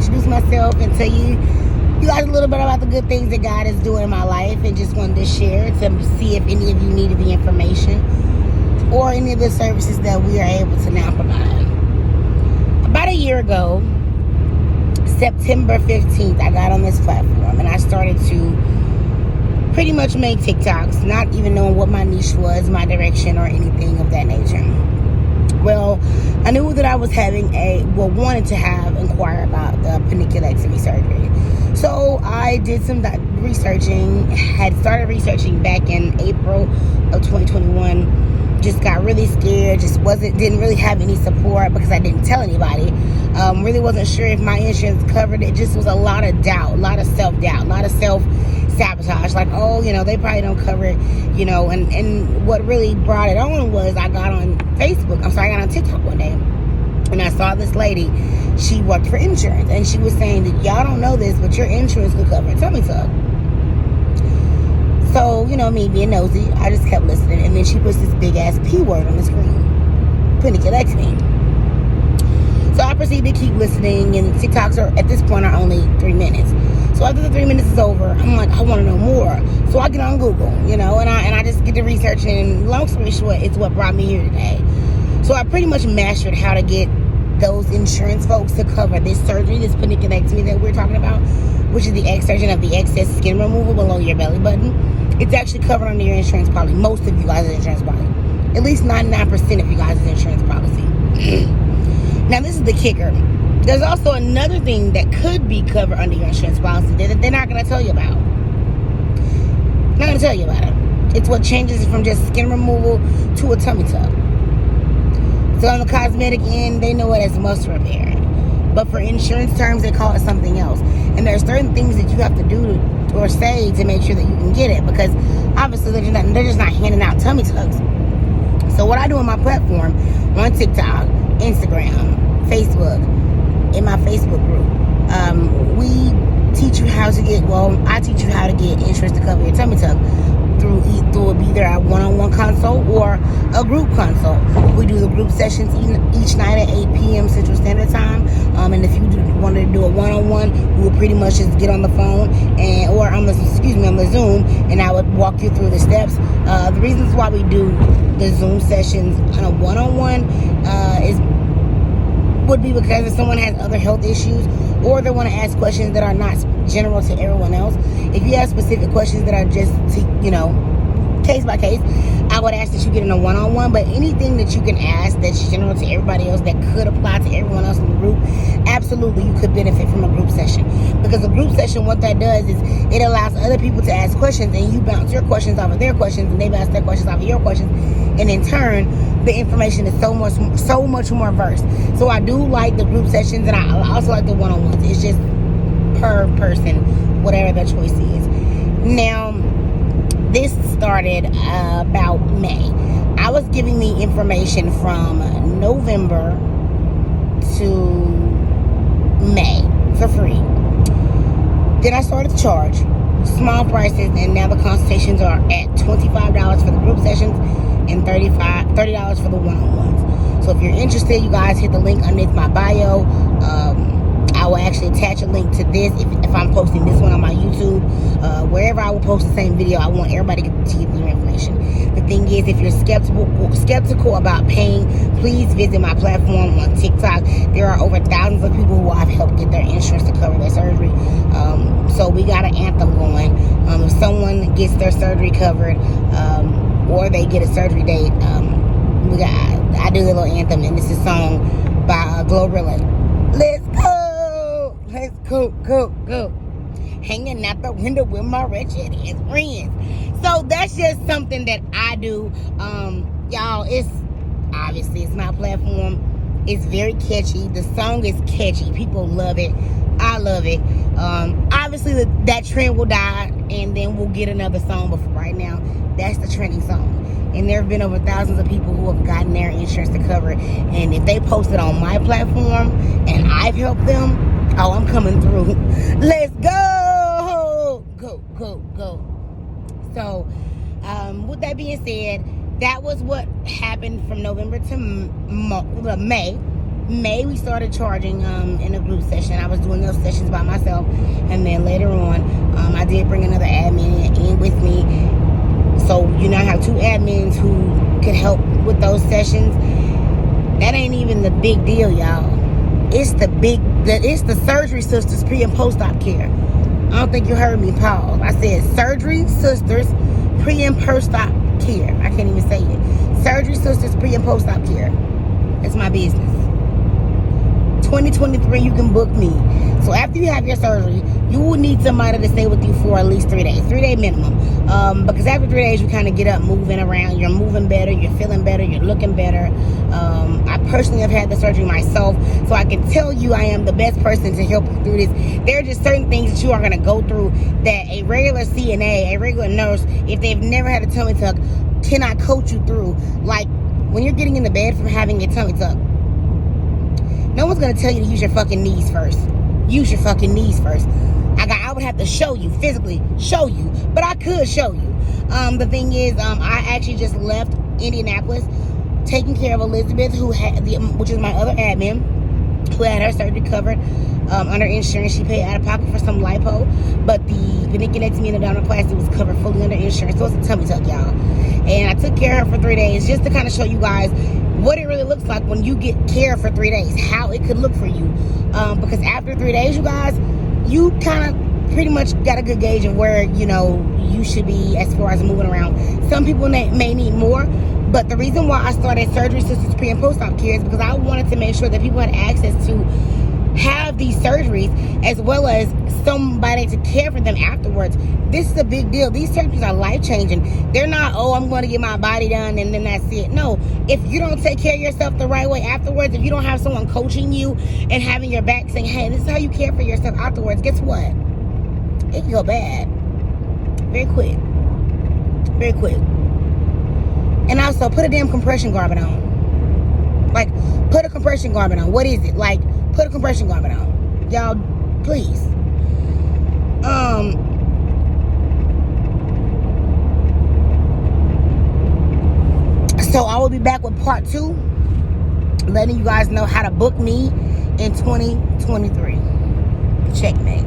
introduce myself and tell you guys a little bit about the good things that God is doing in my life, and just wanted to share to see if any of you needed the information or any of the services that we are able to now provide. About a year ago, September 15th, I got on this platform and I started to pretty much make TikToks, not even knowing what my niche was, my direction, or anything of that nature. Well, I knew that I was wanted to inquire about the paniculectomy surgery. So I did some researching, had started researching back in April of 2021. Just got really scared, didn't really have any support because I didn't tell anybody. Really wasn't sure if my insurance covered it. Just was a lot of doubt, a lot of self-doubt, a lot of self-sabotage. Like, they probably don't cover it, and what really brought it on was I got on TikTok one day, and I saw this lady. She worked for insurance, and she was saying that y'all don't know this, but your insurance could cover a tummy tuck. So, me being nosy, I just kept listening, and then she puts this big ass P word on the screen, paniculectomy. So I proceeded to keep listening, and TikToks at this point are only 3 minutes. So after the 3 minutes is over, I'm like, I want to know more. So I get on Google, and I just get to researching. And long story short, it's what brought me here today. So I pretty much mastered how to get those insurance folks to cover this surgery, this paniculectomy that we're talking about, which is the excision of the excess skin removal below your belly button. It's actually covered under your insurance policy. Most of you guys' insurance policy. At least 99% of you guys' insurance policy. Now, this is the kicker. There's also another thing that could be covered under your insurance policy that they're not going to tell you about. Not going to tell you about it. It's what changes it from just skin removal to a tummy tuck. So on the cosmetic end, they know it as muscle repair. But for insurance terms, they call it something else. And there are certain things that you have to do or say to make sure that you can get it, because obviously they're just not handing out tummy tucks. So what I do on my platform, on TikTok, Instagram, Facebook, in my Facebook group, I teach you how to get insurance to cover your tummy tuck through either a one-on-one consult or a group consult. We do the group sessions each night at 8 p.m. Central Standard Time. And if you want to do a one-on-one, we will pretty much just get on the phone or on the Zoom, and I would walk you through the steps. The reasons why we do the Zoom sessions on a one-on-one would be because if someone has other health issues, or they want to ask questions that are not general to everyone else. If you have specific questions that are just, case by case, I would ask that you get in a one-on-one. But anything that you can ask that's general to everybody else, that could apply to everyone else in the group, absolutely you could benefit from a group session. Because a group session, what that does is it allows other people to ask questions, and you bounce your questions off of their questions, and they bounce their questions off of your questions, and in turn the information is so much more versed. So I do like the group sessions, and I also like the one-on-ones. It's just per person, whatever their choice is. Now, this started about May. I was giving the information from November to May for free. Then I started to charge small prices, and now the consultations are at $25 for the group sessions and $30 for the one-on-ones. So if you're interested, you guys hit the link underneath my bio. I will actually attach a link to this if I'm posting this one on my YouTube. Wherever I will post the same video, I want everybody to get their information. The thing is, if you're skeptical about paying, please visit my platform on TikTok. There are over thousands of people who I've helped get their insurance to cover their surgery. So we got an anthem going. If someone gets their surgery covered, or they get a surgery date, I do a little anthem, and this is a song by Glorilla. Let's go! Let's go. Hanging out the window with my wretched ass friends. So that's just something that I do. Y'all, it's my platform. It's very catchy. The song is catchy. People love it. I love it. Obviously, that trend will die, and then we'll get another song. But for right now, that's the trending song. And there have been over thousands of people who have gotten their insurance to cover it. And if they post it on my platform and I've helped them, I'm coming through. Let's go! Go. So, with that being said, that was what happened from November to May. May we started charging in a group session. I was doing those sessions by myself, and then later on I did bring another admin in with me. So you now have 2 admins who could help with those sessions. That ain't even the big deal, y'all. It's the surgery sisters pre and post-op care. I don't think you heard me pause. I said surgery sisters pre and post-op care. I can't even say it. Surgery sisters pre and post-op care. It's my business. 2023, you can book me. So after you have your surgery, you will need somebody to stay with you for at least 3 days, 3-day minimum. Because after 3 days, you kind of get up moving around. You're moving better, you're feeling better, you're looking better. I personally have had the surgery myself, so I can tell you I am the best person to help you through this. There are just certain things that you are going to go through that a regular CNA, a regular nurse, if they've never had a tummy tuck, cannot coach you through. Like when you're getting in the bed from having a tummy tuck, no one's going to tell you to use your fucking knees first. Use your fucking knees first. I would have to show you, physically show you, but I could show you. The thing is, I actually just left Indianapolis taking care of Elizabeth, which is my other admin, who had her surgery covered under insurance. She paid out of pocket for some lipo, but the meniscectomy and abdominoplasty was covered fully under insurance. So it's a tummy tuck, y'all. And I took care of her for 3 days just to kind of show you guys what it really looks like when you get care for 3 days, how it could look for you. Because after 3 days, you guys, you kind of pretty much got a good gauge of where, you should be as far as moving around. Some people may need more, but the reason why I started Surgery Sisters Pre and Post-Op Care is because I wanted to make sure that people had access to have these surgeries as well as somebody to care for them afterwards. This is a big deal. These surgeries are life-changing. They're not, I'm going to get my body done and then that's it. No, if you don't take care of yourself the right way afterwards, if you don't have someone coaching you and having your back saying, hey, this is how you care for yourself afterwards, guess what? It can go bad very quick. Very quick. And also, put a damn compression garment on. Like, put a compression garment on. What is it? Like, put a compression garment on. Y'all, please. So I will be back with part 2, letting you guys know how to book me in 2023. Checkmate.